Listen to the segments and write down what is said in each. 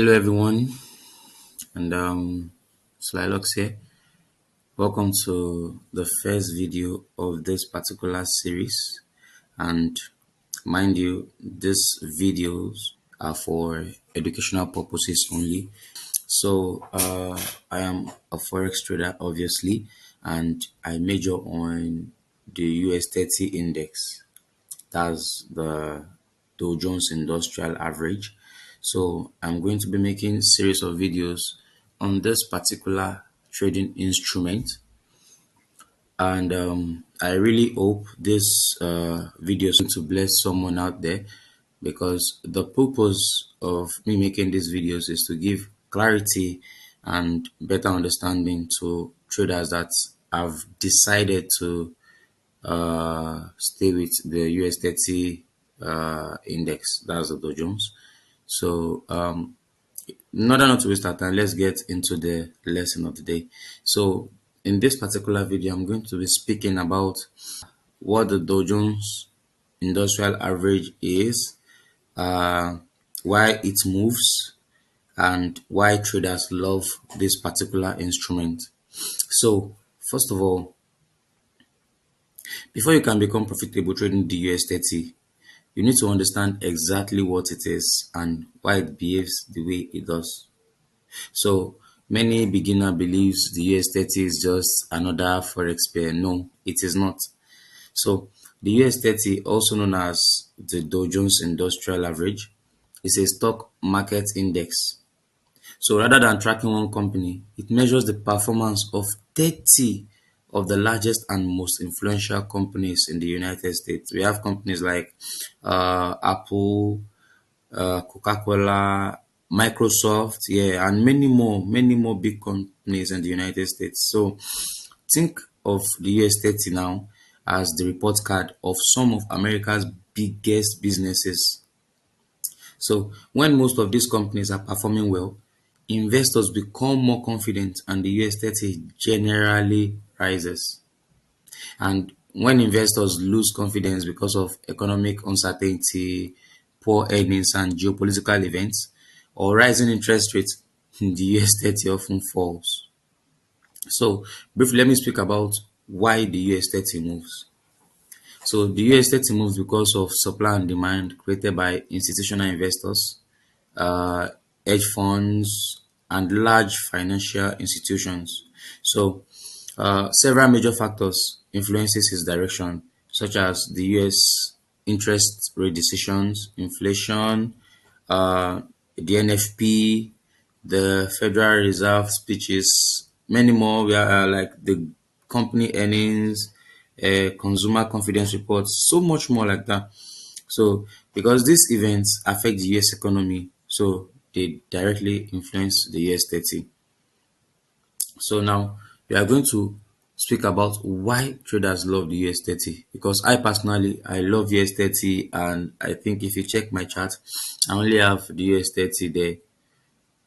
Hello everyone, and SULAILUX here. Welcome to the first video of this particular series. And mind you, these videos are for educational purposes only. So I am a forex trader, obviously, and I major on the US30 index. That's the Dow Jones Industrial Average. So I'm going to be making series of videos on this particular trading instrument, and I really hope this video is going to bless someone out there, because the purpose of me making these videos is to give clarity and better understanding to traders that have decided to stay with the US30 index. That's the Dow Jones. So in order not to waste our time, let's get into the lesson of the day. So in this particular video, I'm going to be speaking about what the Dow Jones Industrial Average is, why it moves, and why traders love this particular instrument. So first of all, before you can become profitable trading the US30, you need to understand exactly what it is and why it behaves the way it does. So many beginner believes the US30 is just another forex pair. No, it is not. So the US30, also known as the Dow Jones Industrial Average, is a stock market index. So rather than tracking one company, it measures the performance of 30 of the largest and most influential companies in the United States. We have companies like Apple, Coca-Cola, Microsoft, yeah, and many more big companies in the United States. So think of the US30 now as the report card of some of America's biggest businesses. So when most of these companies are performing well, investors become more confident and the US30 generally rises. And when investors lose confidence because of economic uncertainty, poor earnings, and geopolitical events, or rising interest rates, the US30 often falls. So, briefly, let me speak about why the US30 moves. So, the US30 moves because of supply and demand created by institutional investors, uh, hedge funds, and large financial institutions. So, several major factors influences its direction, such as the U.S. interest rate decisions, inflation, the NFP, the Federal Reserve speeches, many more. We are like the company earnings, consumer confidence reports, so much more like that. So, because these events affect the US economy, so they directly influence the US30. So now we are going to speak about why traders love the US30, because I personally I love US30, and I think if you check my chart, I only have the US30 there.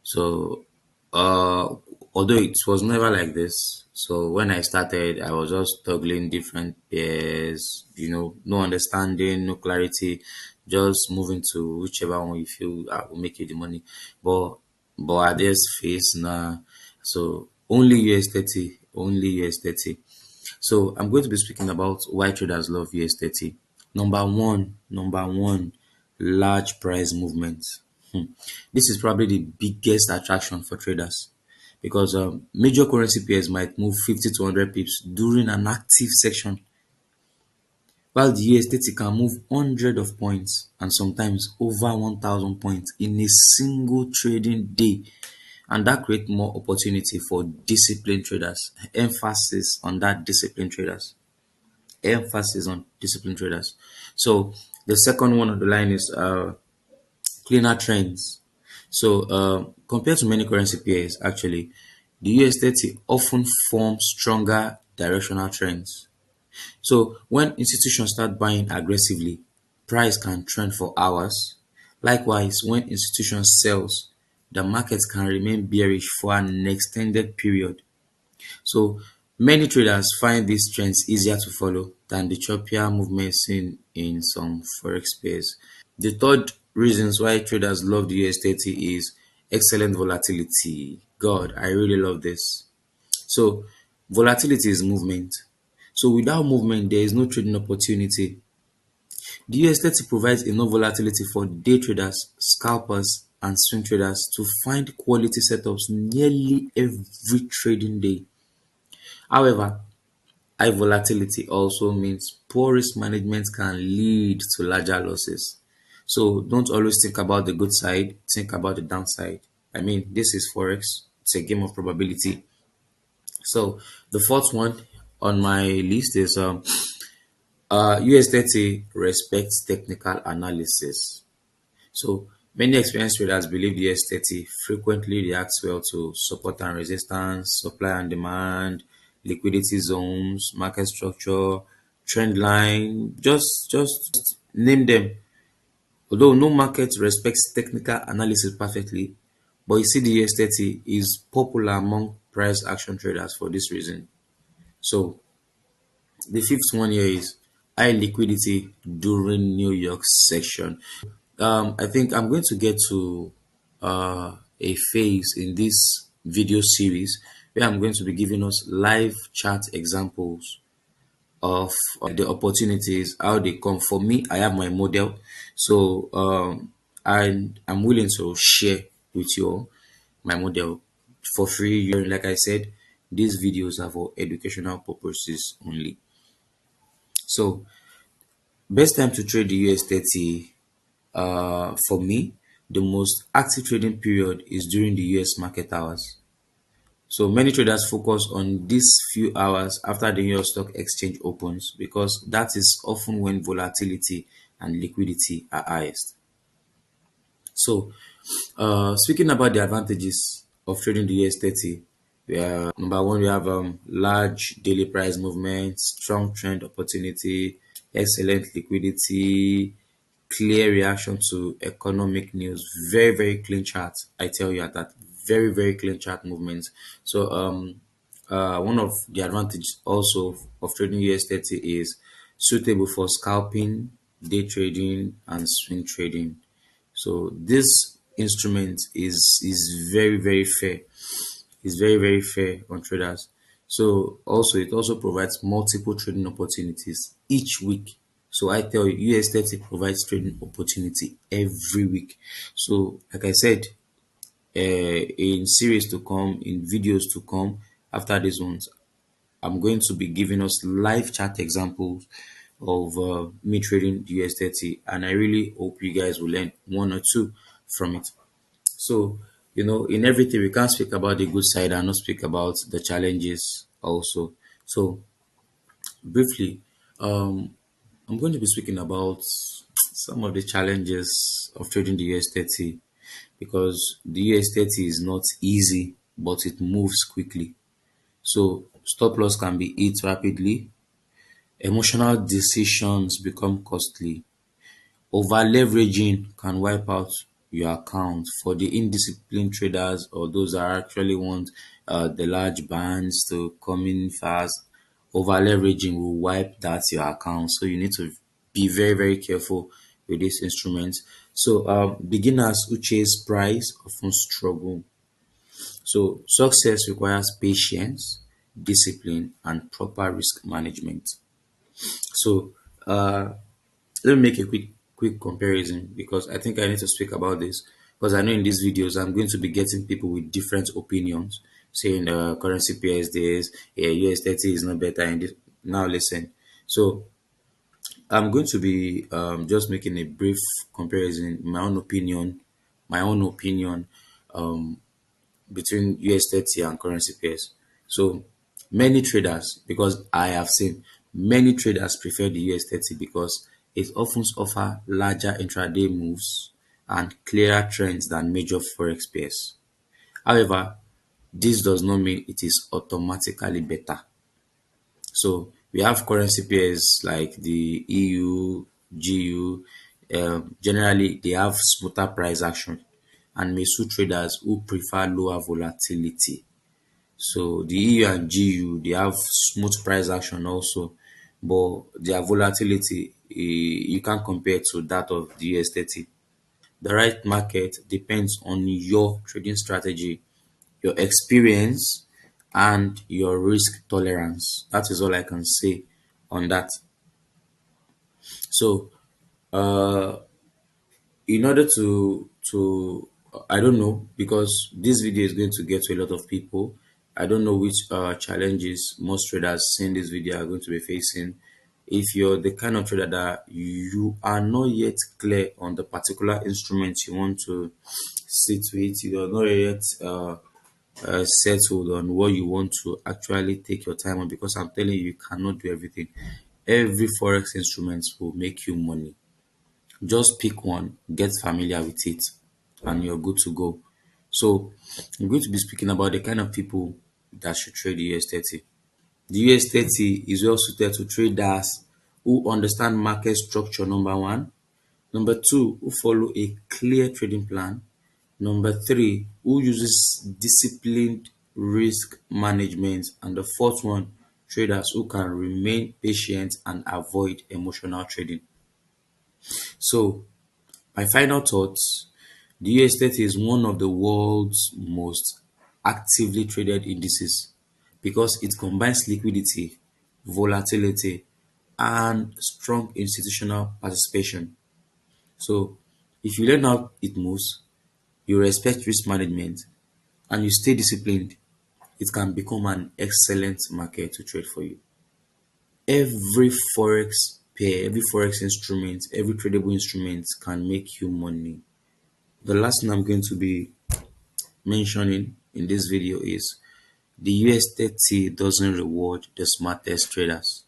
So although it was never like this, so when I started, I was just juggling different pairs, no understanding, no clarity, just moving to whichever one you feel will make you the money. But at this phase now, so only US30, only US30. So I'm going to be speaking about why traders love US30. Number one, large price movements. This is probably the biggest attraction for traders, because major currency pairs might move 50 to 100 pips during an active section, while the US30 can move hundreds of points and sometimes over 1,000 points in a single trading day. And that creates more opportunity for disciplined traders. Emphasis on that, disciplined traders. Emphasis on disciplined traders. So the second one on the line is cleaner trends. So compared to many currency pairs, actually, the US30 often forms stronger directional trends. So when institutions start buying aggressively, price can trend for hours. Likewise, when institutions sells, the market can remain bearish for an extended period. So many traders find these trends easier to follow than the choppier movements seen in some forex pairs. The third reasons why traders love the US30 is excellent volatility. God, I really love this. So, volatility is movement. So, without movement, there is no trading opportunity. The US30 provides enough volatility for day traders, scalpers, and swing traders to find quality setups nearly every trading day. However, high volatility also means poor risk management can lead to larger losses. So don't always think about the good side, think about the downside. I mean, this is Forex, it's a game of probability. So the fourth one on my list is US30 respects technical analysis. So many experienced traders believe the S30 frequently reacts well to support and resistance, supply and demand, liquidity zones, market structure, trend line, just name them. Although no market respects technical analysis perfectly, but you see the S30 is popular among price action traders for this reason. So the fifth one here is high liquidity during New York section. I think I'm going to get to a phase in this video series where I'm going to be giving us live chat examples of the opportunities, how they come. For me, I have my model, so I'm willing to share with you all my model for free. Like I said, these videos are for educational purposes only. So, best time to trade the US30. For me, the most active trading period is during the US market hours. So many traders focus on these few hours after the New York Stock Exchange opens because that is often when volatility and liquidity are highest. So, speaking about the advantages of trading the US30, number one, we have large daily price movements, strong trend opportunity, excellent liquidity, clear reaction to economic news, very clean chart. I tell you at that, very clean chart movements. So one of the advantages also of trading US30 is suitable for scalping, day trading, and swing trading. So this instrument is very fair. It's very fair on traders. So also it also provides multiple trading opportunities each week. So I tell you, US30 provides trading opportunity every week. So like I said, in series to come, in videos to come after these ones, I'm going to be giving us live chat examples of me trading the US30, and I really hope you guys will learn one or two from it. So, in everything, we can't speak about the good side and not speak about the challenges also. So, briefly, um, I'm going to be speaking about some of the challenges of trading the US30 because the US30 is not easy, but it moves quickly. So, stop loss can be hit rapidly, emotional decisions become costly, over-leveraging can wipe out your account. For the indisciplined traders or those that actually want the large bands to come in fast, over-leveraging will wipe that your account. So you need to be very careful with this instrument. So beginners who chase price often struggle. So success requires patience, discipline, and proper risk management. So let me make a quick comparison because I think I need to speak about this because I know in these videos I'm going to be getting people with different opinions saying currency pairs this, yeah, US30 is not better in this. Now listen. So I'm going to be just making a brief comparison, my own opinion um, between US30 and currency pairs. So many traders, because I have seen many traders prefer the US30 because it often offer larger intraday moves and clearer trends than major forex pairs. However, this does not mean it is automatically better. So we have currency pairs like the EU, GU. Generally, they have smoother price action and may suit traders who prefer lower volatility. So the EU and GU, they have smooth price action also, but their volatility, you can't compare to that of the US30. The right market depends on your trading strategy, your experience, and your risk tolerance. That is all I can say on that. So, uh, in order to I don't know, because this video is going to get to a lot of people. I don't know which challenges most traders seeing this video are going to be facing. If you're the kind of trader that you are not yet clear on the particular instrument you want to sit with, you are not yet settled on what you want to actually take your time on, because I'm telling you, you cannot do everything. Every forex instrument will make you money. Just pick one, get familiar with it, and you're good to go. So, I'm going to be speaking about the kind of people that should trade the US30. The US30 is well suited to traders who understand market structure, number one. Number two, who follow a clear trading plan. Number three, who uses disciplined risk management. And the fourth one, traders who can remain patient and avoid emotional trading. So, my final thoughts: the US30 is one of the world's most actively traded indices because it combines liquidity, volatility, and strong institutional participation. So, if you learn how it moves, you respect risk management, and you stay disciplined, it can become an excellent market to trade for you. Every forex pair, every forex instrument, every tradable instrument can make you money. The last thing I'm going to be mentioning in this video is the US30 doesn't reward the smartest traders,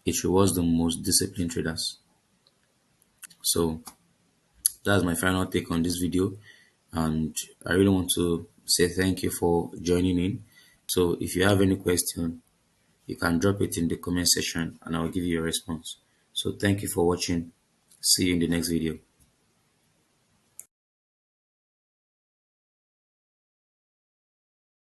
it rewards the most disciplined traders. So that's my final take on this video, and I really want to say thank you for joining in. So if you have any question, you can drop it in the comment section and I'll give you a response. So thank you for watching. See you in the next video.